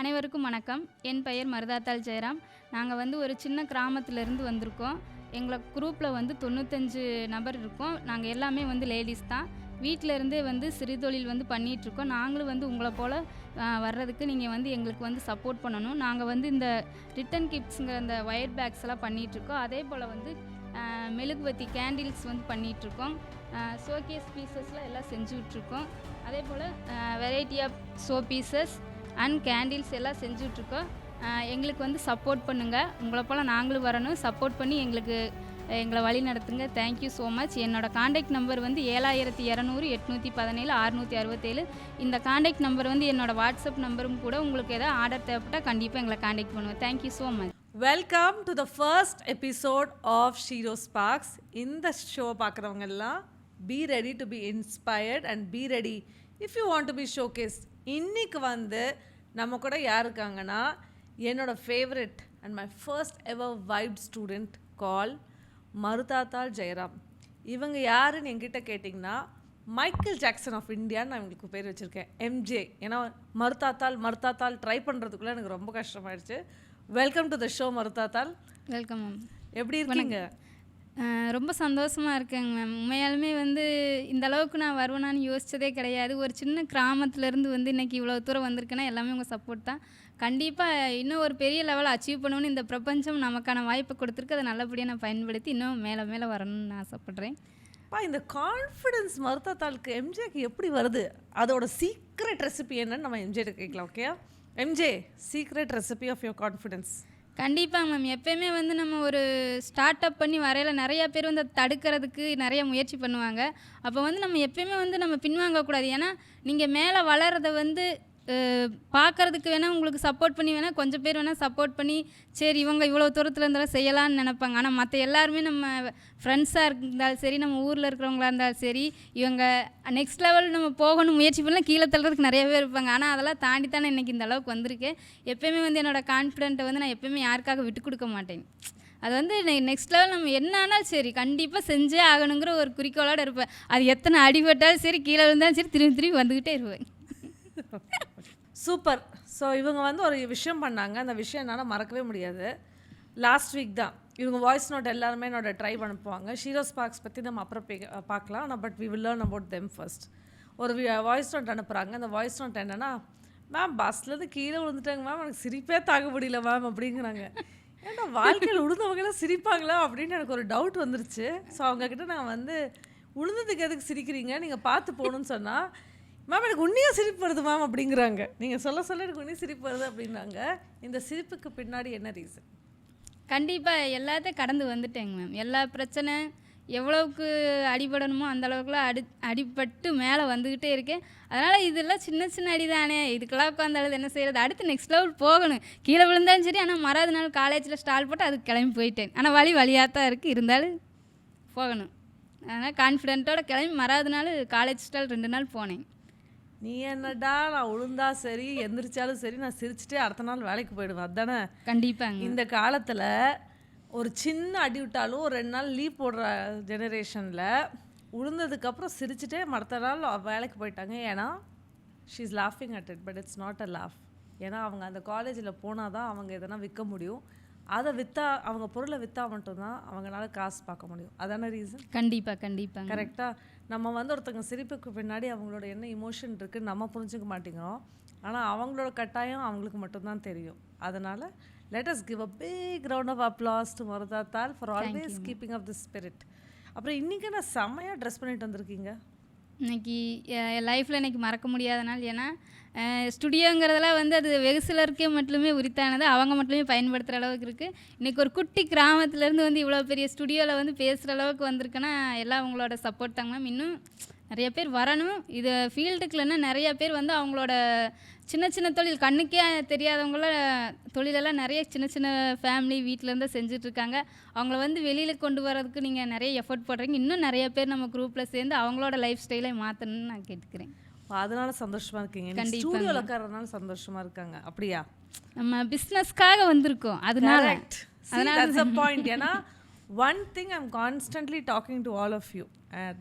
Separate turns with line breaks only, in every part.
அனைவருக்கும் வணக்கம். என் பெயர் மருதாத்தாள் ஜெயராம். நாங்கள் வந்து ஒரு சின்ன கிராமத்திலேருந்து வந்திருக்கோம். எங்களை குரூப்பில் வந்து 95 நபர் இருக்கோம். நாங்கள் எல்லாமே வந்து லேடிஸ் தான். வீட்டில் இருந்தே வந்து சிறுதொழில் வந்து பண்ணிகிட்ருக்கோம். நாங்களும் வந்து உங்களை போல் வர்றதுக்கு நீங்கள் வந்து எங்களுக்கு வந்து சப்போர்ட் பண்ணணும். நாங்கள் வந்து இந்த ரிட்டன் கிஃப்ட்ஸுங்கிற அந்த ஒயர் பேக்ஸ் எல்லாம் பண்ணிகிட்ருக்கோம். அதே போல் வந்து மெழுகுவத்தி கேண்டில்ஸ் வந்து பண்ணிகிட்ருக்கோம். ஷோகேஸ் பீசஸ்லாம் எல்லாம் செஞ்சுக்கிட்ருக்கோம். அதே போல் variety of show pieces and candles எல்லாம் செஞ்சுட்ருக்கோம். எங்களுக்கு வந்து சப்போர்ட் பண்ணுங்கள். உங்களை போல் நாங்களும் வரணும். சப்போர்ட் பண்ணி எங்களை வழி நடத்துங்க. Thank you so much. என்னோடய காண்டாக்ட் நம்பர் வந்து 7200 817 667. இந்த காண்டாக்ட் நம்பர் வந்து என்னோடய வாட்ஸ்அப் நம்பரும் கூட. உங்களுக்கு ஏதாவது ஆர்டர் தேவைப்பட்டால் கண்டிப்பாக எங்களை காண்டாக்ட் பண்ணுவேன். Thank you so much.
Welcome to the first episode of Shero Sparks. இந்த ஷோ பார்க்குறவங்க எல்லாம் be ready to be inspired and be ready if you want to be showcase. இன்றைக்கி வந்து நம்ம கூட யார் இருக்காங்கன்னா, என்னோடய favourite and my first ever vibe student call Maruthathal Jayaram. இவங்க யாருன்னு என்கிட்ட கேட்டிங்கன்னா, மைக்கேல் ஜாக்சன் ஆஃப் இந்தியான்னு நான் இவங்களுக்கு பேர் வச்சுருக்கேன், எம்ஜே. ஏன்னா மருதாத்தாள் ட்ரை பண்ணுறதுக்குள்ளே எனக்கு ரொம்ப கஷ்டமாயிடுச்சு. Welcome to the show Maruthathal.
Welcome ma'am.
எப்படி இருக்கீங்க?
ரொம்ப சந்தோஷமாக இருக்கேங்க மேம். உண்மையாலுமே வந்து இந்த அளவுக்கு நான் வருவேனான்னு யோசித்ததே கிடையாது. ஒரு சின்ன கிராமத்துலேருந்து வந்து இன்றைக்கி இவ்வளோ தூரம் வந்திருக்கேன்னா எல்லாமே உங்கள் சப்போர்ட் தான். கண்டிப்பாக இன்னும் ஒரு பெரிய லெவலில் அச்சீவ் பண்ணணும்னு இந்த பிரபஞ்சம் நமக்கான வாய்ப்பை கொடுத்துருக்கு. அதை நல்லபடியாக நான் பயன்படுத்தி இன்னும் மேலே மேலே வரணும்னு நான் ஆசைப்பட்றேன்.
இந்த கான்ஃபிடென்ஸ் மருதாத்தாளுக்கு எம்ஜேக்கு எப்படி வருது? அதோட சீக்ரெட் ரெசிபி என்னன்னு நம்ம எம்ஜேட்ட கேட்கலாம். Okay MJ, secret recipe of your confidence.
கண்டிப்பாக மேம். எப்போயுமே வந்து நம்ம ஒரு ஸ்டார்ட் அப் பண்ணி வரையில் நிறையா பேர் வந்து அதை தடுக்கிறதுக்கு நிறைய முயற்சி பண்ணுவாங்க. அப்போ வந்து நம்ம எப்போயுமே வந்து நம்ம பின்வாங்கக்கூடாது. ஏன்னா நீங்கள் மேலே வளர்கிறத வந்து பார்க்குறதுக்கு வேணால் உங்களுக்கு சப்போர்ட் பண்ணி வேணால் கொஞ்சம் பேர் வேணால் சப்போர்ட் பண்ணி சரி இவங்க இவ்வளோ தூரத்தில் இருந்தாலும் செய்யலான்னு நினைப்பாங்க. ஆனால் மற்ற எல்லாருமே நம்ம ஃப்ரெண்ட்ஸாக இருந்தாலும் சரி, நம்ம ஊரில் இருக்கிறவங்களா இருந்தாலும் சரி, இவங்க நெக்ஸ்ட் லெவல் நம்ம போகணும் முயற்சி பண்ணலாம் கீழே தள்ளுறதுக்கு நிறைய பேர் இருப்பாங்க. ஆனால் அதெல்லாம் தாண்டி தானே இன்றைக்கி இந்த அளவுக்கு வந்திருக்கேன். எப்போயுமே வந்து என்னோடய கான்ஃபிடென்ட்டை வந்து நான் எப்போயுமே யாருக்காக விட்டு கொடுக்க மாட்டேன். அது வந்து நெக்ஸ்ட் லெவல் நம்ம என்ன ஆனாலும் சரி கண்டிப்பாக செஞ்சே ஆகணுங்கிற ஒரு குறிக்கோளோடு இருப்பேன். அது எத்தனை அடிபட்டாலும் சரி, கீழே விழுந்தாலும் சரி, திரும்பி வந்துக்கிட்டே இருப்பேன்.
சூப்பர். ஸோ இவங்க வந்து ஒரு விஷயம் பண்ணாங்க. அந்த விஷயம் என்னால் மறக்கவே முடியாது. லாஸ்ட் வீக் தான் இவங்க வாய்ஸ் நோட் எல்லாருமே என்னோட ட்ரை அனுப்புவாங்க. ஷீரோ ஸ்பார்க்ஸ் பற்றி நம்ம அப்புறம் பார்க்கலாம். ஆனால் but we will learn about them first. ஒரு வாய்ஸ் நோட் அனுப்புகிறாங்க. அந்த வாய்ஸ் நோட் என்னென்னா, மேம் பஸ்லேருந்து கீழே விழுந்துட்டாங்க மேம், எனக்கு சிரிப்பே தாங்க முடியல மேம் அப்படிங்கிறாங்க. ஏன்னா வாழ்க்கையில் விழுந்தவங்களாம் சிரிப்பாங்களா அப்படின்னு எனக்கு ஒரு டவுட் வந்துருச்சு. ஸோ அவங்கக்கிட்ட நான் வந்து விழுந்ததுக்கு எதுக்கு சிரிக்கிறீங்க, நீங்கள் பார்த்து போகணுன்னு சொன்னால், மேம் எனக்கு உண்மையாக சிரிப்பு வருது மேம் அப்படிங்கிறாங்க. நீங்கள் சொல்ல எனக்கு உண்மையாக சிரிப்பு வருது அப்படின்னாங்க. இந்த சிரிப்புக்கு பின்னாடி என்ன ரீசன்?
கண்டிப்பாக எல்லாத்தையும் கடந்து வந்துட்டேங்க மேம். எல்லா பிரச்சனை எவ்வளவுக்கு அடிபடணுமோ அந்த அளவுக்குலாம் அடிபட்டு மேலே வந்துக்கிட்டே இருக்கேன். அதனால் இதெல்லாம் சின்ன சின்ன அடி தானே, இதுக்கெல்லாம் உட்காந்தாலும் என்ன செய்கிறது, அடுத்து நெக்ஸ்ட் லெவல் போகணும். கீழே விழுந்தாலும் சரி. ஆனால் மறாவது நாள் காலேஜில் ஸ்டால் போட்டு அதுக்கு கிளம்பி போயிட்டேன். ஆனால் வழியாக தான் இருக்குது, இருந்தாலும் போகணும். அதனால் கான்ஃபிடென்ட்டோட கிளம்பி மறாவது நாள் காலேஜ் ஸ்டால் 2 நாள் போனேன்.
நீ என்னடா, நான் விழுந்தா சரி எந்திரிச்சாலும் சரி நான் சிரிச்சுட்டே அடுத்த நாள் வேலைக்கு போயிடுவேன், அதுதானே?
கண்டிப்பாங்க.
இந்த காலத்தில் ஒரு சின்ன அடி விட்டாலும் ஒரு 2 நாள் லீவ் போடுற ஜெனரேஷனில் விழுந்ததுக்கப்புறம் சிரிச்சுட்டே மற்ற நாள் வேலைக்கு போயிட்டாங்க. ஏன்னா ஷீ இஸ் லாஃபிங் at it, but it's not a laugh. ஏன்னா அவங்க அந்த காலேஜில் போனால் தான் அவங்க எதனா விற்க முடியும். அதை விற்றா, அவங்க பொருளை விற்றா மட்டும்தான் அவங்களால காசு பார்க்க முடியும். அதான ரீசன்?
கண்டிப்பாக
கரெக்டாக. நம்ம வந்து ஒருத்தங்க சிரிப்புக்கு பின்னாடி அவங்களோட என்ன இமோஷன் இருக்குன்னு நம்ம புரிஞ்சுக்க மாட்டேங்கிறோம். ஆனால் அவங்களோட கட்டாயம் அவங்களுக்கு மட்டும்தான் தெரியும். அதனால் let us give a big round of applause to மருதாத்தாள் for always keeping up the spirit. அப்புறம் இன்றைக்கி நான் செம்மையாக ட்ரெஸ் பண்ணிட்டு வந்திருக்கீங்க.
இன்றைக்கி என் லைஃப்பில் இன்றைக்கி மறக்க முடியாத நாள். ஏன்னா ஸ்டுடியோங்கிறதெல்லாம் வந்து அது வெகு சிலருக்கே மட்டுமே உரித்தானது, அவங்க மட்டுமே பயன்படுத்துகிற அளவுக்கு இருக்குது. இன்றைக்கி ஒரு குட்டி கிராமத்துலேருந்து வந்து இவ்வளோ பெரிய ஸ்டுடியோவில் வந்து பேசுகிற அளவுக்கு வந்திருக்குன்னா எல்லாம் உங்களோட சப்போர்ட் தாங்க மேம். இன்னும் நிறைய பேர் வரணும். இது ஃபீல்டுக்குள்ளேன்னா நிறைய பேர் வந்து அவங்களோட சின்ன சின்ன தொழில், கண்ணுக்கே தெரியாதவங்கள தொழிலெல்லாம் நிறைய சின்ன சின்ன ஃபேமிலி வீட்டிலேருந்து செஞ்சிட்ருக்காங்க. அவங்கள வந்து வெளியில் கொண்டு வரதுக்கு நீங்கள் நிறைய எஃபர்ட் போடுறீங்க. இன்னும் நிறைய பேர் நம்ம குரூப்பில் சேர்ந்து அவங்களோட லைஃப் ஸ்டைலை மாற்றணும்னு நான் கேட்டுக்கிறேன்.
அதனால சந்தோஷமாக இருக்கீங்க. ஸ்டூடியோவில் உட்காரனால சந்தோஷமாக இருக்காங்க. அப்படியா?
நம்ம பிஸ்னஸ்க்காக வந்திருக்கோம், அதனால
that's a point. ஏன்னா one thing I'm constantly talking to all of you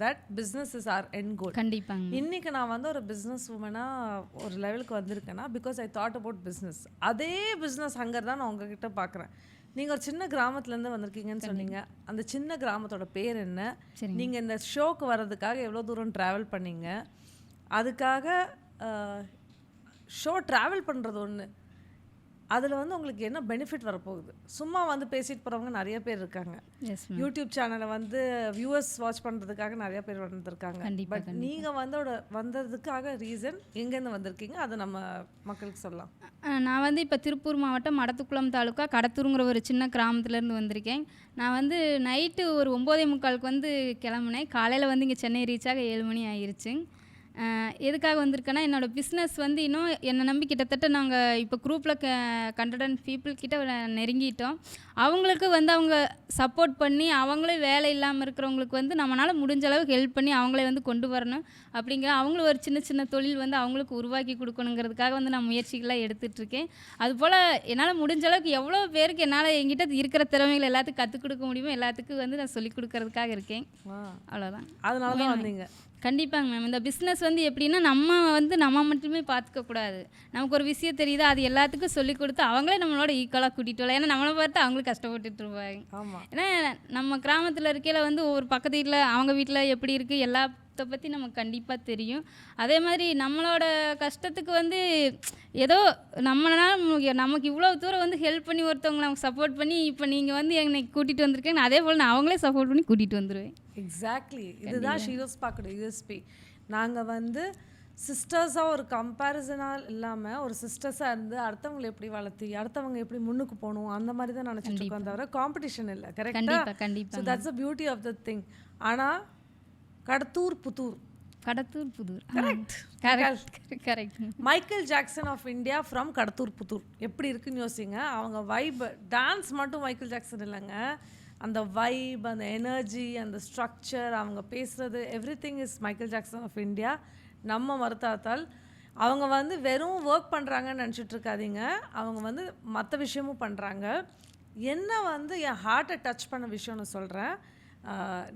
that business is our end goal.
கண்டிப்பாங்க.
இன்றைக்கி நான் வந்து ஒரு பிஸ்னஸ் உமனாக ஒரு லெவலுக்கு வந்திருக்கேன்னா because I thought about business. அதே பிஸ்னஸ் ஹங்கர் தான் நான் உங்ககிட்ட பார்க்குறேன். நீங்கள் ஒரு சின்ன கிராமத்துலேருந்து வந்திருக்கீங்கன்னு சொன்னீங்க. அந்த சின்ன கிராமத்தோட பேர் என்ன? நீங்கள் இந்த ஷோக்கு வர்றதுக்காக எவ்வளோ தூரம் ட்ராவல் பண்ணீங்க? அதுக்காக ஷோ ட்ராவல் பண்ணுறது ஒன்று, அதில் வந்து உங்களுக்கு என்ன பெனிஃபிட் வரப்போகுது? சும்மா வந்து பேசிட்டு போகிறவங்க நிறைய பேர் இருக்காங்க. யூடியூப் சேனலை வந்து வியூவர்ஸ் வாட்ச் பண்ணுறதுக்காக நிறைய பேர் வந்திருக்காங்க. பட் நீங்கள் வந்ததுக்காக ரீசன் எங்கேருந்து வந்திருக்கீங்க, அதை நம்ம மக்களுக்கு சொல்லலாம்.
நான் வந்து இப்போ திருப்பூர் மாவட்டம் மடத்துக்குளம் தாலுக்கா கடத்தூருங்கிற ஒரு சின்ன கிராமத்துலேருந்து வந்திருக்கேன். நான் வந்து நைட்டு ஒரு 9:45 வந்து கிளம்புனேன். காலையில் வந்து இங்கே சென்னை ரீச் ஆக 7 மணி ஆயிடுச்சு. எதுக்காக வந்திருக்கேன்னா, என்னோடய பிஸ்னஸ் வந்து இன்னும் என்னை நம்பி கிட்டத்தட்ட நாங்கள் இப்போ குரூப்பில் 100 பீப்புள் கிட்ட நெருங்கிட்டோம். அவங்களுக்கு வந்து அவங்க சப்போர்ட் பண்ணி, அவங்களே வேலை இல்லாமல் இருக்கிறவங்களுக்கு வந்து நம்மளால் முடிஞ்ச அளவுக்கு ஹெல்ப் பண்ணி அவங்களே வந்து கொண்டு வரணும் அப்படிங்கிற, அவங்களும் ஒரு சின்ன சின்ன தொழில் வந்து அவங்களுக்கு உருவாக்கி கொடுக்கணுங்கிறதுக்காக வந்து நான் முயற்சிகளாக எடுத்துகிட்ருக்கேன். அதுபோல் என்னால் முடிஞ்ச அளவுக்கு எவ்வளோ பேருக்கு என்னால் என்கிட்ட இருக்கிற திறமைகள் எல்லாத்துக்கும் கற்றுக் கொடுக்க முடியுமோ எல்லாத்துக்கும் வந்து நான் சொல்லிக் கொடுக்கறதுக்காக இருக்கேன். அவ்வளோதான்.
அதனால தான் வந்தீங்க.
கண்டிப்பாங்க மேம். இந்த பிஸ்னஸ் வந்து எப்படின்னா, நம்ம மட்டுமே பார்த்துக்கக்கூடாது. நமக்கு ஒரு விஷயம் தெரியுதா, அது எல்லாத்துக்கும் சொல்லிக் கொடுத்து அவங்களே நம்மளோட ஈக்குவலாக கூட்டிகிட்டு வரலாம். ஏன்னா நம்மளை பார்த்து அவங்களும் கஷ்டப்பட்டுட்டு இருப்பாங்க.
ஆமாம்.
ஏன்னா நம்ம கிராமத்தில் இருக்கையில் வந்து ஒவ்வொரு பக்கத்து வீட்டில் அவங்க வீட்டில் எப்படி இருக்குது எல்லாத்த பற்றி நமக்கு கண்டிப்பாக தெரியும். அதே மாதிரி நம்மளோட கஷ்டத்துக்கு வந்து ஏதோ நமக்கு இவ்வளோ தூரம் வந்து ஹெல்ப் பண்ணி ஒருத்தவங்க நமக்கு சப்போர்ட் பண்ணி இப்போ நீங்கள் வந்து என்னை கூட்டிகிட்டு வந்திருக்கேன், அதே போல் நான் அவங்களே சப்போர்ட் பண்ணி கூட்டிகிட்டு வந்துடுவேன்.
எக்ஸாக்ட்லி. இதுதான் ஷீரோஸ் பார்க்கோட யூஎஸ்பி. நாங்கள் வந்து சிஸ்டர்ஸாக ஒரு கம்பேரிசனாக இல்லாமல் ஒரு சிஸ்டர்ஸாக இருந்து அடுத்தவங்களை எப்படி வளர்த்தி அடுத்தவங்க எப்படி முன்னுக்கு போகணும் அந்த மாதிரி தான் நினச்சிட்டு இருக்கோம், தவிர காம்படிஷன் இல்லை. கரெக்டாக. So that's a beauty of the thing. ஆனால் Kadathur Puthur. Correct. Michael Jackson of India from Kadathur Puthur. எப்படி இருக்குன்னு யோசிங்க. அவங்க வைப், டான்ஸ் மட்டும் மைக்கேல் ஜாக்சன் இல்லைங்க, அந்த வைப், அந்த எனர்ஜி, அந்த ஸ்ட்ரக்சர், அவங்க பேசுகிறது, every thing is Michael Jackson of India. நம்ம மறுத்தாத்தால் அவங்க வந்து வெறும் ஒர்க் பண்ணுறாங்கன்னு நினச்சிட்டு இருக்காதீங்க. அவங்க வந்து மற்ற விஷயமும் பண்ணுறாங்க. என்ன வந்து என் ஹார்ட்டை டச் பண்ண விஷயம்னு சொல்கிறேன்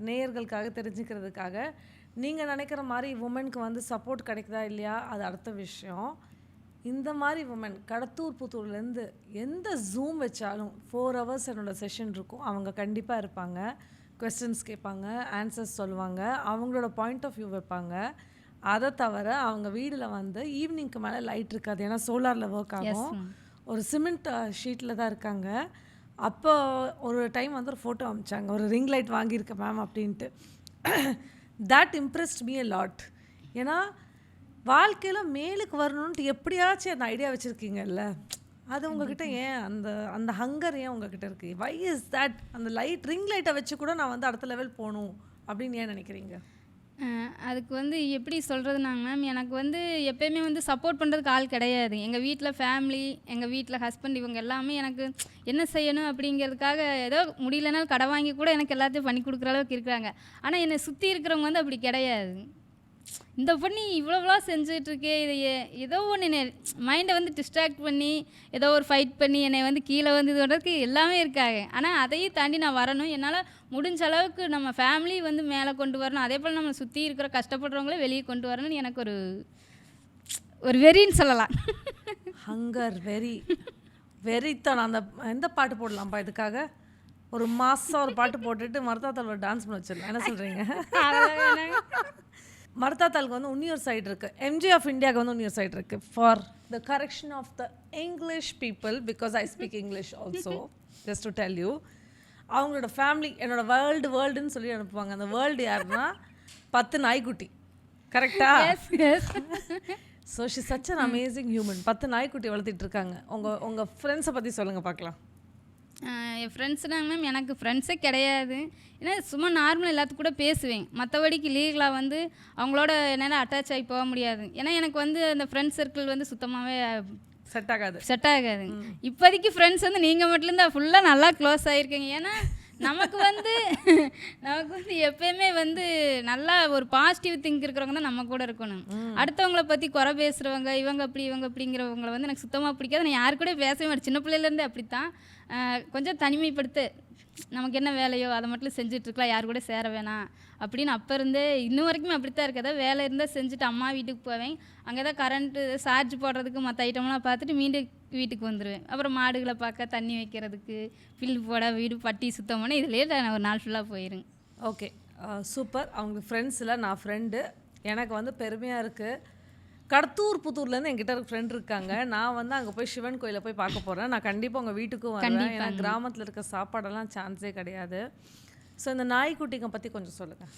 நேயர்களுக்காக தெரிஞ்சுக்கிறதுக்காக. நீங்கள் நினைக்கிற மாதிரி உமனுக்கு வந்து சப்போர்ட் கிடைக்குதா இல்லையா அது அடுத்த விஷயம். இந்த மாதிரி உமன் கடத்தூர் புத்தூர்லேருந்து எந்த ஜூம் வச்சாலும் 4 hours என்னோடய செஷன் இருக்கும். அவங்க கண்டிப்பாக இருப்பாங்க, கொஸ்டின்ஸ் கேட்பாங்க, ஆன்சர்ஸ் சொல்லுவாங்க, அவங்களோட பாயிண்ட் ஆஃப் வியூ வைப்பாங்க. அதை தவிர அவங்க வீடில் வந்து ஈவினிங்க்கு மேலே லைட் இருக்காது, ஏன்னா சோலாரில் ஒர்க் ஆகும். ஒரு சிமெண்ட் ஷீட்டில் தான் இருக்காங்க. அப்போ ஒரு டைம் வந்து ஒரு ஃபோட்டோ அமிச்சாங்க, ஒரு ரிங் லைட் வாங்கியிருக்கேன் மேம் அப்படின்ட்டு. That impressed me a lot. ஏன்னா வாழ்க்கையில் மேலுக்கு வரணுன்ட்டு எப்படியாச்சும் அந்த ஐடியா வச்சுருக்கீங்கல்ல, அது உங்ககிட்ட ஏன் அந்த ஹங்கர் ஏன் உங்ககிட்ட இருக்குது? Why is that? அந்த ரிங் லைட்டை வச்சு கூட நான் வந்து அடுத்த லெவல் போகணும் அப்படின்னு ஏன் நினைக்கிறீங்க?
அதுக்கு வந்து எப்படி சொல்கிறதுனாங்க மேம், எனக்கு வந்து எப்போயுமே வந்து சப்போர்ட் பண்ணுறதுக்கு ஆள் கிடையாது. எங்கள் வீட்டில் ஃபேமிலி, எங்கள் வீட்டில் ஹஸ்பண்ட், இவங்க எல்லாமே எனக்கு என்ன செய்யணும் அப்படிங்கிறதுக்காக ஏதோ முடியலனாலும் கடை வாங்கி கூட எனக்கு எல்லாத்தையும் பண்ணி கொடுக்குற அளவுக்கு இருக்கிறாங்க. ஆனால் என்னை சுற்றி இருக்கிறவங்க வந்து அப்படி கிடையாது. இந்த பண்ணி இவ்வளோவெலாம் செஞ்சிட்ருக்கே, இதை ஏதோ ஒன்று மைண்டை வந்து டிஸ்ட்ராக்ட் பண்ணி ஏதோ ஒரு ஃபைட் பண்ணி என்னை வந்து கீழே வந்து இது பண்ணுறதுக்கு எல்லாமே இருக்காங்க. ஆனால் அதையும் தாண்டி நான் வரணும், என்னால் முடிஞ்ச அளவுக்கு நம்ம ஃபேமிலி வந்து மேலே கொண்டு வரணும், அதே போல் நம்ம சுற்றி இருக்கிற கஷ்டப்படுறவங்களே வெளியே கொண்டு வரணும்னு எனக்கு ஒரு வெறின்னு சொல்லலாம்.
ஹங்கர், வெறித்தான். அந்த எந்த பாட்டு போடலாம்ப்பா இதுக்காக? ஒரு மாதம் ஒரு பாட்டு போட்டுட்டு மருதாத்தால் டான்ஸ் பண்ண வச்சிடலாம், என்ன சொல்கிறீங்க? மருதாத்தாலுக்கு வந்து இன்னொரு சைடு இருக்குது, எம்ஜி ஆஃப் இந்தியாவுக்கு வந்து இன்னொரு சைடு இருக்குது, for the correction of the English people, because I speak English also, just to tell you. அவங்களோட ஃபேமிலி என்னோட வேர்ல்டுன்னு சொல்லி அனுப்புவாங்க. அந்த வேர்ல்டு யாருன்னா 10 நாய்க்குட்டி. கரெக்டா? So she such an amazing human. 10 நாய்க்குட்டி வளர்த்திட்டு இருக்காங்க. உங்கள் ஃப்ரெண்ட்ஸை பற்றி சொல்லுங்கள் பார்க்கலாம்.
என் ஃப்ரெண்ட்ஸ்னாங்க மேம், எனக்கு ஃப்ரெண்ட்ஸே கிடையாது. ஏன்னா சும்மா நார்மலாக எல்லாத்துக்கும் கூட பேசுவேன், மற்றபடிக்கு லீகலாக வந்து அவங்களோட என்னால் அட்டாச் ஆகி போக முடியாது. ஏன்னா எனக்கு வந்து அந்த ஃப்ரெண்ட்ஸ் சர்க்கிள் வந்து சுத்தமாகவே செட் ஆகாது. இப்போதைக்கு ஃப்ரெண்ட்ஸ் வந்து நீங்கள் மட்டும்தான் ஃபுல்லாக நல்லா க்ளோஸ் ஆகிருக்கீங்க. ஏன்னா நமக்கு வந்து நமக்கு வந்து எப்பயுமே வந்து நல்லா ஒரு பாசிட்டிவ் திங்க் இருக்கிறவங்க தான் நம்ம கூட இருக்கணும். அடுத்தவங்கள பற்றி குறை பேசுகிறவங்க இவங்க அப்படி இவங்க அப்படிங்கிறவங்கள வந்து எனக்கு சுத்தமாக பிடிக்காது. நான் யாரு கூட பேசவே மாட்டேன். சின்ன பிள்ளையிலேருந்தே அப்படித்தான். கொஞ்சம் தனிமைப்படுத்த நமக்கு என்ன வேலையோ அதை மட்டும் செஞ்சிட்ருக்கலாம், யார் கூட சேர வேணாம் அப்படின்னு அப்போ இருந்தே இன்னும் வரைக்குமே அப்படித்தான் இருக்குது. ஏதாவது வேலை இருந்தால் செஞ்சுட்டு அம்மா வீட்டுக்கு போவேன். அங்கே தான் கரண்ட்டு சார்ஜ் போடுறதுக்கு மற்ற ஐட்டம்லாம் பார்த்துட்டு மீண்டும் வீட்டுக்கு வந்துடுவேன். அப்புறம் மாடுகளை பார்க்க, தண்ணி வைக்கிறதுக்கு, பில்லு போட, வீடு பட்டி சுத்தம் பண்ண இதுலேயே நான் ஒரு நாள் ஃபுல்லாக போயிருங்க.
Okay, super. அவங்க ஃப்ரெண்ட்ஸில் நான் ஃப்ரெண்டு. எனக்கு வந்து பெருமையாக இருக்குது. கடத்தூர் புத்தூர்லேருந்து என்கிட்ட ஒரு ஃப்ரெண்ட் இருக்காங்க. நான் வந்து அங்கே போய் சிவன் கோயிலை போய் பார்க்க போகிறேன். நான் கண்டிப்பாக உங்கள் வீட்டுக்கும் வருவேன். ஏன்னா கிராமத்தில் இருக்க சாப்பாடெல்லாம் சான்ஸே கிடையாது. ஸோ இந்த நாய்க்குட்டிங்க பற்றி கொஞ்சம் சொல்லுங்கள்.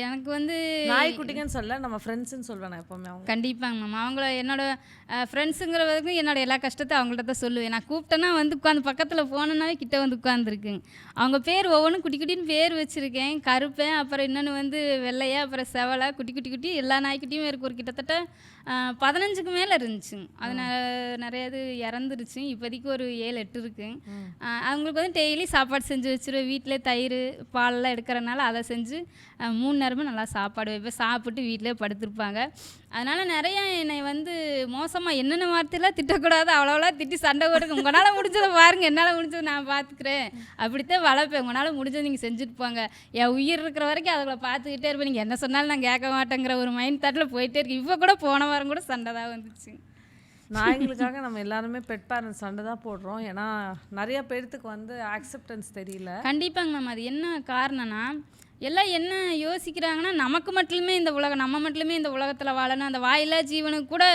எனக்கு வந்து
நாய்க்குட்டிங்கன்னு சொல்ல, நம்ம ஃப்ரெண்ட்ஸுன்னு சொல்வேன் நான் எப்போவுமே. அவங்க
கண்டிப்பாங்க மேம். அவங்கள என்னோடய ஃப்ரெண்ட்ஸுங்கிற வரைக்கும் என்னோட எல்லா கஷ்டத்தையும் அவங்கள்ட்ட தான் சொல்லுவேன். நான் கூப்பிட்டேன்னா வந்து உட்காந்து பக்கத்தில் போனேன்னாவே கிட்ட வந்து உட்காந்துருக்குங்க. அவங்க பேர் ஒவ்வொன்றும் குட்டி குட்டின்னு பேர் வச்சுருக்கேன். கருப்பேன், அப்புறம் இன்னொன்று வந்து வெள்ளையா, அப்புறம் செவலை, குட்டி குட்டி குட்டி எல்லா நாய்க்குட்டியும் இருக்குது. ஒரு கிட்டத்தட்ட 15க்கு மேலே இருந்துச்சுங்க. அது நிறைய இது இறந்துருச்சு. இப்போதைக்கு ஒரு 7-8 இருக்குங்க. அவங்களுக்கு வந்து டெய்லி சாப்பாடு செஞ்சு வச்சுருவேன். வீட்டிலே தயிர் பாலெல்லாம் எடுக்கிறனால அதை செஞ்சு 3 நேரமும் நல்லா சாப்பாடு வைப்பேன். சாப்பிட்டு வீட்டிலே படுத்திருப்பாங்க. அதனால் நிறையா என்னை வந்து மோசமாக என்னென்ன வார்த்தையெல்லாம் திட்டக்கூடாது அவ்வளோலாம் திட்டி சண்டை போடுங்க. உங்களால் முடிஞ்சதை பாருங்கள், என்னால் முடிஞ்சதை நான் பார்த்துக்கிறேன், அப்படித்தான் வளர்ப்பேன். உங்களால் முடிஞ்சதை நீங்கள் செஞ்சுட்டு போங்க. என் உயிர் இருக்கிற வரைக்கும் அதில் பார்த்துக்கிட்டே இருப்பேன். நீங்கள் என்ன சொன்னாலும் நான் கேட்க மாட்டேங்கிற ஒரு மைண்ட் தாட்டில் போயிட்டே இருக்கு. இப்போ கூட போன வாரம் கூட சண்டை தான் வந்துச்சு.
நாய்களுக்காக நம்ம எல்லாருமே பெட் பேரண்ட்ஸ் சண்டை தான் போடுறோம். ஏன்னா நிறைய பேர்த்துக்கு வந்து ஆக்செப்டன்ஸ் தெரியல.
கண்டிப்பாங்க மேம். அது என்ன காரணம்னா, எல்லாம் என்ன யோசிக்கிறாங்கன்னா, நமக்கு மட்டுமே இந்த உலகம், நம்ம மட்டுமே இந்த உலகத்தில் வாழணும். அந்த வாயில்லா ஜீவனுக்கு கூட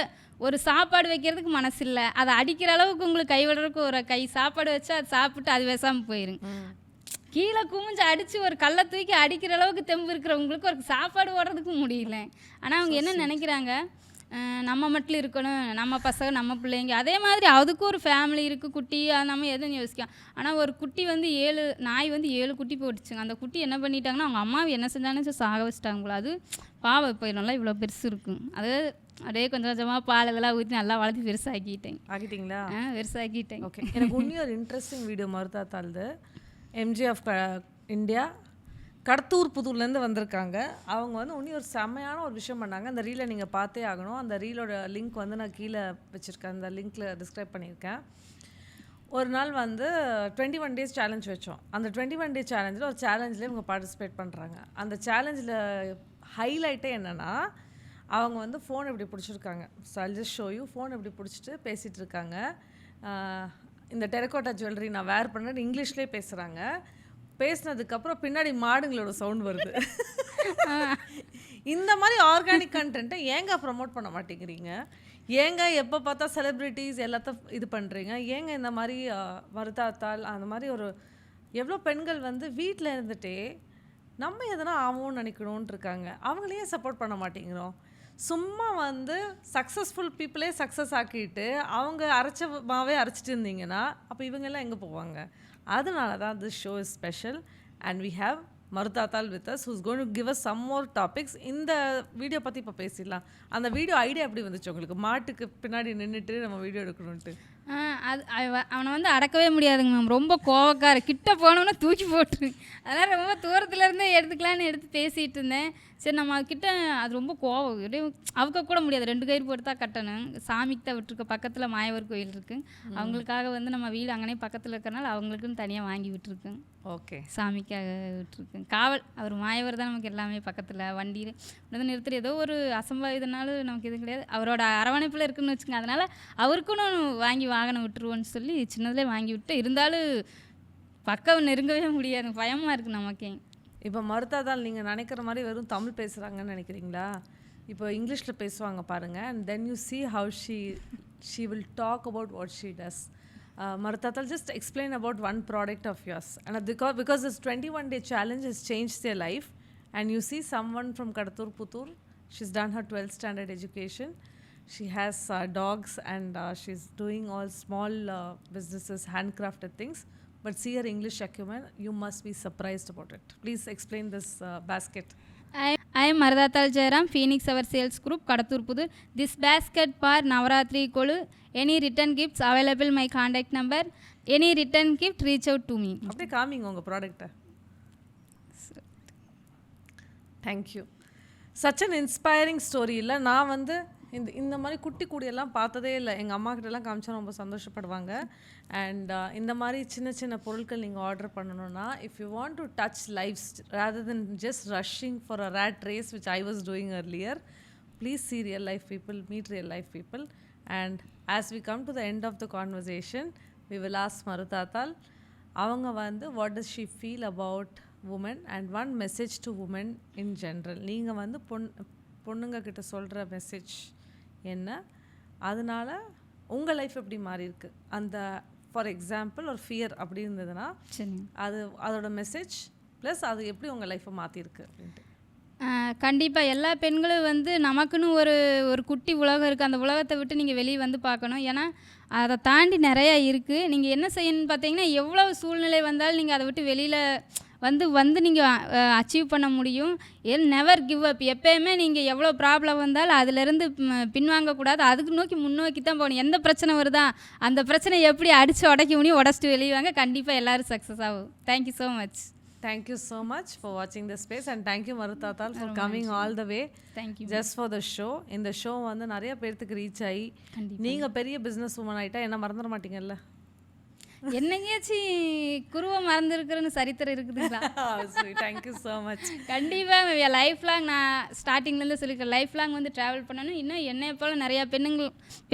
ஒரு சாப்பாடு வைக்கிறதுக்கு மனசு இல்லை. அதை அடிக்கிற அளவுக்கு உங்களுக்கு கைவிடுறதுக்கு ஒரு கை சாப்பாடு வச்சா அது சாப்பிட்டு அது பேசாமல் போயிருங்க. கீழே குமிஞ்சு அடித்து ஒரு கல்லை தூக்கி அடிக்கிற அளவுக்கு தெம்பு இருக்கிறவங்களுக்கு ஒரு சாப்பாடு ஓடுறதுக்கு முடியல. ஆனால் அவங்க என்ன நினைக்கிறாங்க, நம்ம மட்டும் இருக்கணும், நம்ம பசங்க நம்ம பிள்ளைங்க. அதே மாதிரி அதுக்கும் ஒரு ஃபேமிலி இருக்குது, குட்டி, நம்ம எதுவும் யோசிக்கலாம். ஆனால் ஒரு குட்டி வந்து 7 நாய் வந்து 7 குட்டி போட்டுச்சுங்க. அந்த குட்டி என்ன பண்ணிட்டாங்கன்னா, அவங்க அம்மாவை என்ன செஞ்சாலும் சாக வச்சிட்டாங்க போல. அது பாவம் இப்போ நல்லா இவ்வளோ பெருசு இருக்கும். அது அப்படியே கொஞ்சம் கொஞ்சமாக பால் இதெல்லாம் ஊற்றி நல்லா வளர்த்து
ஆகிட்டீங்களா?
பெருசாக்கிட்டேன்.
ஓகே, எனக்கு இன்னும் ஒரு இன்ட்ரெஸ்டிங் வீடியோ மருதாத்தால்து எம்ஜி ஆஃப் இந்தியா கடத்தூர் புதூர்லேருந்து வந்திருக்காங்க. அவங்க வந்து இன்னும் ஒரு செம்மையான ஒரு விஷயம் பண்ணாங்க. அந்த ரீலை நீங்கள் பார்த்தே ஆகணும். அந்த ரீலோட லிங்க் வந்து நான் கீழே வச்சுருக்கேன், அந்த லிங்க்கில் டிஸ்கிரைப் பண்ணியிருக்கேன். ஒரு நாள் வந்து 21 days சேலஞ்ச் வச்சோம். அந்த 21 day சேலஞ்சில் ஒரு சேலஞ்சில் இவங்க பார்ட்டிசிபேட் பண்ணுறாங்க. அந்த சேலஞ்சில் ஹைலைட்டே என்னென்னா, அவங்க வந்து ஃபோன் இப்படி பிடிச்சிருக்காங்க. So I'll just show you. Phone இப்படி பிடிச்சிட்டு பேசிகிட்டு இருக்காங்க. இந்த டெரகோட்டா ஜுவல்லரி நான் வேர் பண்ணேன்னு இங்கிலீஷ்லேயே பேசுகிறாங்க. பேசினதுக்கப்புறம் பின்னாடி மாடுங்களோட சவுண்ட் வருது. இந்த மாதிரி ஆர்கானிக் கண்டென்ட்டை ஏங்க ப்ரமோட் பண்ண மாட்டேங்கிறீங்க? ஏங்க எப்போ பார்த்தா செலிப்ரிட்டிஸ் எல்லாத்தையும் இது பண்ணுறீங்க? ஏங்க இந்த மாதிரி மருதாத்தால் அந்த மாதிரி ஒரு எவ்வளோ பெண்கள் வந்து வீட்டில் இருந்துகிட்டே நம்ம எதனா ஆகும்னு நினைக்கணும்னு இருக்காங்க. அவங்களையே சப்போர்ட் பண்ண மாட்டேங்கிறோம். சும்மா வந்து சக்ஸஸ்ஃபுல் பீப்புளே சக்ஸஸ் ஆக்கிட்டு அவங்க அரைச்சமாகவே அரைச்சிட்டு இருந்தீங்கன்னா அப்போ இவங்கெல்லாம் எங்கே போவாங்க? அதனால தான் this show is special and we have Maruthathal with us who's going to give us some more topics. இந்த வீடியோ பற்றி இப்போ பேசிடலாம். அந்த வீடியோ ஐடியா எப்படி வந்துச்சு உங்களுக்கு? மாட்டுக்கு பின்னாடி நின்றுட்டு நம்ம வீடியோ எடுக்கணுன்ட்டு.
அது அவனை வந்து அடக்கவே முடியாதுங்க மேம். ரொம்ப கோவக்கார, கிட்ட போனோன்னா தூக்கி போட்டுரு. அதனால் ரொம்ப தூரத்துலேருந்தே எடுத்துக்கலான்னு எடுத்து பேசிகிட்டு இருந்தேன். சரி நம்ம அதுக்கிட்ட அது ரொம்ப கோவம், அவுக்க கூட முடியாது. 2 கயிறு போட்டு தான் கட்டணும். சாமிக்கு தான் விட்டுருக்க. பக்கத்தில் மாயவர் கோயில் இருக்குது. அவங்களுக்காக வந்து நம்ம வீடு அங்கனே பக்கத்தில் இருக்கிறனால அவங்களுக்குன்னு தனியாக வாங்கி விட்டுருக்கேன்.
ஓகே,
சாமிக்காக விட்டுருக்கேன். காவல் அவர் மாயவர் தான் நமக்கு எல்லாமே. பக்கத்தில் வண்டியில் வந்து நிறுத்துகிற ஏதோ ஒரு அசம்பாவிதனாலும் நமக்கு எதுவும் கிடையாது. அவரோட அரவணைப்பில் இருக்குன்னு வச்சுக்கோங்க. அதனால் அவருக்கும் வாங்கி வாகனம் விட்டுருவோன்னு சொல்லி சின்னதுலேயே வாங்கி விட்டு, இருந்தாலும் பக்கம் நெருங்கவே முடியாது, பயமாக இருக்குது நமக்கே.
இப்போ மருதாத்தால் நீங்கள் நினைக்கிற மாதிரி வெறும் தமிழ் பேசுகிறாங்கன்னு நினைக்கிறீங்களா? இப்போ இங்கிலீஷில் பேசுவாங்க பாருங்கள். And then you see how she will talk about what she does. Murtathal, just explain about one product of yours. And because this 21 day challenge has changed their life, and you see someone from Kadthur Puttur, she's done her 12th standard education. She has dogs and she's doing all small businesses, handcrafted things. But see her English acumen, you must be surprised about it. Please explain this basket.
I am Maradhatal Jairam, Phoenix Our Sales Group, Kadathur Pudur. This basket for Navaratri Kolu. Any return gifts available, my contact number. Any return gift, reach out to me.
அப்படியே காமிங்க உங்கள் ப்ராடக்ட்டை. Thank you. Such an inspiring story. இல்லை நான் வந்து இந்த மாதிரி குட்டி கூடியெல்லாம் பார்த்ததே இல்லை. எங்கள் அம்மா கிட்டலாம் காமிச்சா ரொம்ப சந்தோஷப்படுவாங்க. அண்ட் இந்த மாதிரி சின்ன சின்ன பொருட்கள் நீங்கள் ஆர்டர் பண்ணணுன்னா, if you want to touch lives rather than just rushing for a rat race which I was doing earlier, please see real life people, meet real life people. And as we come to the end of the conversation, we will ask Maruthatal, அவங்க வந்து what does she feel about women and one message to women in general. நீங்கள் வந்து பொண்ணுங்க கிட்ட சொல்கிற message என்ன, அதனால உங்கள் லைஃப் எப்படி மாறி இருக்கு, அந்த ஃபார் எக்ஸாம்பிள் ஒரு ஃபியர் அப்படி இருந்ததுன்னா அதோட மெசேஜ் ப்ளஸ் அது எப்படி உங்கள் லைஃப்பை மாற்றிருக்கு அப்படின்ட்டு.
கண்டிப்பாக எல்லா பெண்களும் வந்து நமக்குன்னு ஒரு குட்டி உலகம் இருக்குது. அந்த உலகத்தை விட்டு நீங்கள் வெளியே வந்து பார்க்கணும். ஏன்னா அதை தாண்டி நிறையா இருக்குது. நீங்கள் என்ன செய்யணும்னு பார்த்தீங்கன்னா, எவ்வளோ சூழ்நிலை வந்தாலும் நீங்கள் அதை விட்டு வெளியில் வந்து நீங்கள் அச்சீவ் பண்ண முடியும். Never give up. எப்போயுமே நீங்கள் எவ்வளோ ப்ராப்ளம் வந்தாலும் அதிலேருந்து பின்வாங்கக்கூடாது. அதுக்கு முன்னோக்கி தான் போகணும். எந்த பிரச்சனை வருதா அந்த பிரச்சனை எப்படி அடித்து உடைக்க முடியும், உடச்சிட்டு வெளியே வாங்க. கண்டிப்பாக எல்லோரும் சக்ஸஸ் ஆகும். Thank you so much.
Thank you so much for watching the space and thank you Maruthatal for coming all the way.
Thank you.
Just for the show. இந்த ஷோ வந்து நிறைய பேருக்கு ரீச் ஆகி நீங்கள் பெரிய பிஸ்னஸ் உமன் ஆகிட்டா என்ன மறந்துட மாட்டீங்கல்ல.
என்னங்கேயாச்சும் குருவை மறந்துருக்குறேன்னு சரித்திரம் இருக்குதுங்களா?
Thank you so much.
கண்டிப்பாக லைஃப் லாங் நான் ஸ்டார்டிங்லேருந்து சொல்லியிருக்கேன். லைஃப் லாங் வந்து ட்ராவல் பண்ணணும். இன்னும் என்னை போல் நிறையா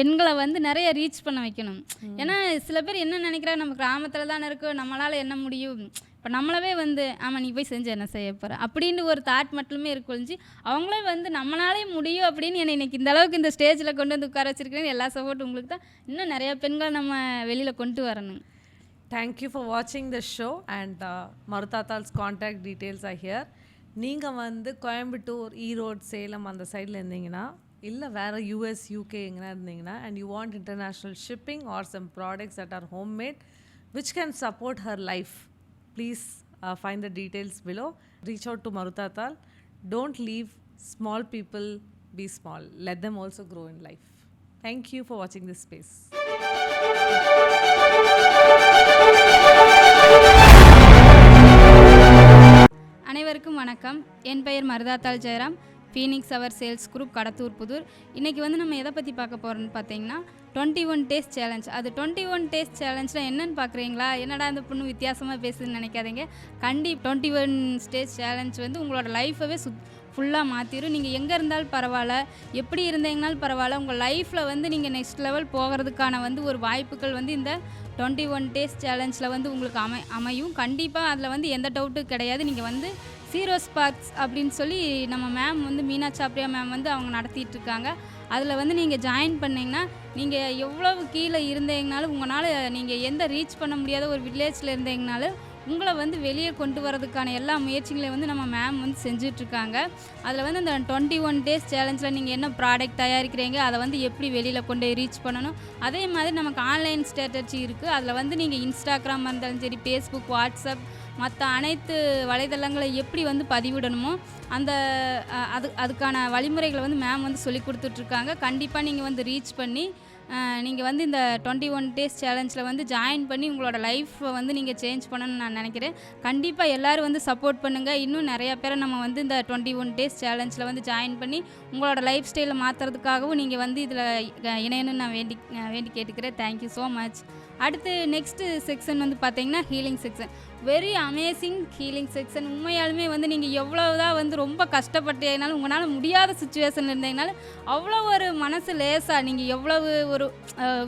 பெண்களை வந்து நிறைய ரீச் பண்ண வைக்கணும். ஏன்னா சில பேர் என்ன நினைக்கிறாங்க, நம்ம கிராமத்தில் தானே இருக்கோம், நம்மளால் என்ன முடியும், இப்போ நம்மளவே வந்து ஆமாம் நீ போய் செஞ்சு என்ன செய்ய போகிற அப்படின்ட்டு ஒரு தாட் மட்டுமே இருக்கொழிஞ்சு அவங்களே வந்து நம்மளாலே முடியும் அப்படின்னு என்னை இன்றைக்கி இந்த அளவுக்கு இந்த ஸ்டேஜில் கொண்டு வந்து உட்கார வச்சிருக்கேன். எல்லா சப்போர்ட்டும் உங்களுக்கு தான். இன்னும் நிறையா பெண்கள் நம்ம வெளியில் கொண்டு வரணும்.
Thank you for watching the show and Maruthatal's contact details are here. நீங்கள் வந்து கோயம்புத்தூர், ஈரோடு, சேலம் அந்த சைடில் இருந்தீங்கன்னா, இல்லை வேறு US, UK எங்கன்னா இருந்தீங்கன்னா and you want international shipping or some products that are homemade which can support her life, please find the details below. Reach out to Maruthatal. Don't leave small people be small. Let them also grow in life. Thank you for watching this space.
அனைவருக்கும் வணக்கம். என் பெயர் மருதாத்தாள் Jayaram, Phoenix அவர் sales group, Kadathur Pudur. இன்றைக்கி வந்து நம்ம எதை பற்றி பார்க்க போகிறோன்னு பார்த்தீங்கன்னா 21 டேஸ் சேலஞ்ச். அது 21 டேஸ் சேலஞ்சில் என்னென்னு பார்க்குறீங்களா, என்னடா அந்த பொண்ணு வித்தியாசமாக பேசுதுன்னு நினைக்காதீங்க. 21 டேஸ் சேலஞ்ச் வந்து உங்களோட லைஃபவே ஃபுல்லாக மாற்றிடும். நீங்கள் எங்கே இருந்தாலும் பரவாயில்ல, எப்படி இருந்தீங்கனாலும் பரவாயில்ல, உங்கள் லைஃப்பில் வந்து நீங்கள் நெக்ஸ்ட் லெவல் போகிறதுக்கான வந்து ஒரு வாய்ப்புகள் வந்து இந்த 21 டேஸ் சேலஞ்சில் வந்து உங்களுக்கு அமையும். கண்டிப்பாக அதில் வந்து எந்த டவுட்டும் கிடையாது. நீங்கள் வந்து சீரோஸ் பார்க்ஸ் அப்படின்னு சொல்லி நம்ம மேம் வந்து மீனா சாப்ரியா மேம் வந்து அவங்க நடத்திட்டுருக்காங்க. அதில் வந்து நீங்கள் ஜாயின் பண்ணிங்கன்னா, நீங்கள் எவ்வளவு கீழே இருந்தீங்கனாலும் உங்களால் நீங்கள் எந்த ரீச் பண்ண முடியாத ஒரு வில்லேஜில் இருந்தீங்கனாலும் உங்களை வந்து வெளியே கொண்டு வரதுக்கான எல்லா முயற்சிகளையும் வந்து நம்ம மேம் வந்து செஞ்சிட்ருக்காங்க. அதில் வந்து அந்த 21 டேஸ் சேலஞ்சில் நீங்கள் என்ன ப்ராடக்ட் தயாரிக்கிறீங்க, அதை வந்து எப்படி வெளியில் கொண்டு ரீச் பண்ணணும். அதே மாதிரி நமக்கு ஆன்லைன் ஸ்ட்ராட்டஜி இருக்குது. அதில் வந்து நீங்கள் இன்ஸ்டாகிராம் இருந்தாலும் சரி, ஃபேஸ்புக், வாட்ஸ்அப், மற்ற அனைத்து வலைதளங்களை எப்படி வந்து பதிவிடணுமோ அந்த அதுக்கான வழிமுறைகளை வந்து மேம் வந்து சொல்லி கொடுத்துட்ருக்காங்க. கண்டிப்பாக நீங்கள் வந்து ரீச் பண்ணி நீங்கள் வந்து இந்த 21 டேஸ் சேலஞ்சில் வந்து ஜாயின் பண்ணி உங்களோட லைஃப்பை வந்து நீங்கள் சேஞ்ச் பண்ணணும்னு நான் நினைக்கிறேன். கண்டிப்பாக எல்லோரும் வந்து சப்போர்ட் பண்ணுங்கள். இன்னும் நிறையா பேரை நம்ம வந்து இந்த 21 டேஸ் சேலஞ்சில் வந்து ஜாயின் பண்ணி உங்களோட லைஃப் ஸ்டைலை மாற்றுறதுக்காகவும் நீங்கள் வந்து இதில் இணையணும்னு நான் வேண்டி கேட்டுக்கிறேன். Thank you so much. அடுத்து நெக்ஸ்ட்டு செக்ஷன் வந்து பார்த்தீங்கன்னா healing section. Very amazing healing section. உண்மையாலுமே வந்து நீங்கள் எவ்வளோதான் வந்து ரொம்ப கஷ்டப்பட்டீங்கனாலும், உங்களால் முடியாத சுச்சுவேஷனில் இருந்தீங்கனாலும் அவ்வளோ ஒரு மனசு லேசாக நீங்கள் எவ்வளவு ஒரு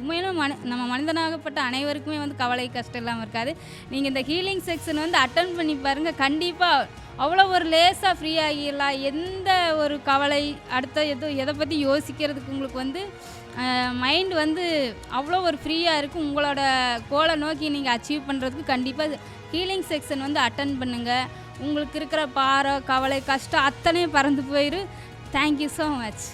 உண்மையிலும் நம்ம மனிதனாகப்பட்ட அனைவருக்குமே வந்து கவலை கஷ்டம் இல்லாமல் இருக்காது. நீங்கள் இந்த ஹீலிங் செக்ஷன் வந்து அட்டன் பண்ணி பாருங்கள். கண்டிப்பாக அவ்வளோ ஒரு லேசாக ஃப்ரீ ஆகிடலாம். எந்த ஒரு கவலை அடுத்த எதை பற்றி யோசிக்கிறதுக்கு உங்களுக்கு வந்து மைண்ட் வந்து அவ்வளோ ஒரு ஃப்ரீயாக இருக்கும். உங்களோட கோலை நோக்கி நீங்கள் அச்சீவ் பண்ணுறதுக்கு கண்டிப்பாக ஹீலிங் செக்ஷன் வந்து அட்டன் பண்ணுங்கள். உங்களுக்கு இருக்கிற பாரம், கவலை, கஷ்டம் அத்தனையும் பறந்து போயிடும். Thank you so much.